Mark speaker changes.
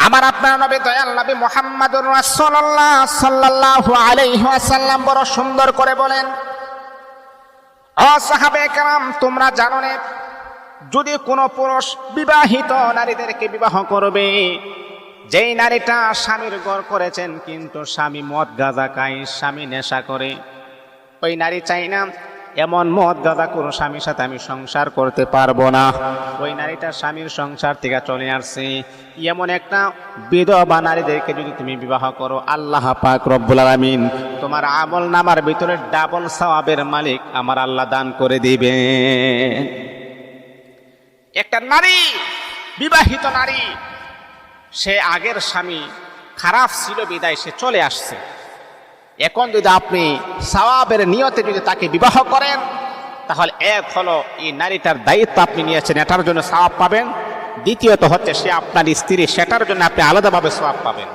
Speaker 1: আমার আপনার নবী দয়াল নবী মুহাম্মদুর রাসূলুল্লাহ সাল্লাল্লাহু আলাইহি ওয়াসাল্লাম বড় সুন্দর করে বলেন, ও সাহাবে কেরাম, তোমরা জানো না, যদি কোনো পুরুষ বিবাহিত নারীদেরকে বিবাহ করবে, যেই নারীটা স্বামীর ঘর করেছেন কিন্তু স্বামী মদ গাঁজা খায়, স্বামী নেশা করে, ওই নারী চাই না এমন মদ গাঁজা কোনো স্বামীর সাথে আমি সংসার করতে পারবো না। ওই নারীটা স্বামীর সংসার থেকে চলে আসছে। এমন একটা বিধবা নারীদেরকে যদি তুমি বিবাহ করো, আল্লাহ পাক রব্বুল আলামিন তোমার আমল নামার ভিতরে ডাবল সওয়াবের মালিক আমার আল্লাহ দান করে দিবেন। একটা নারী, বিবাহিত নারী, সে আগের স্বামী খারাপ ছিল বিদায় সে চলে আসছে। এখন যদি আপনি সওয়াবের নিয়তে যদি তাকে বিবাহ করেন, তাহলে এক হলো এই নারীটার দায়িত্ব আপনি নিয়েছেন, এটার জন্য সওয়াব পাবেন। দ্বিতীয়ত হচ্ছে সে আপনার স্ত্রী, সেটার জন্য আপনি আলাদাভাবে সওয়াব পাবেন।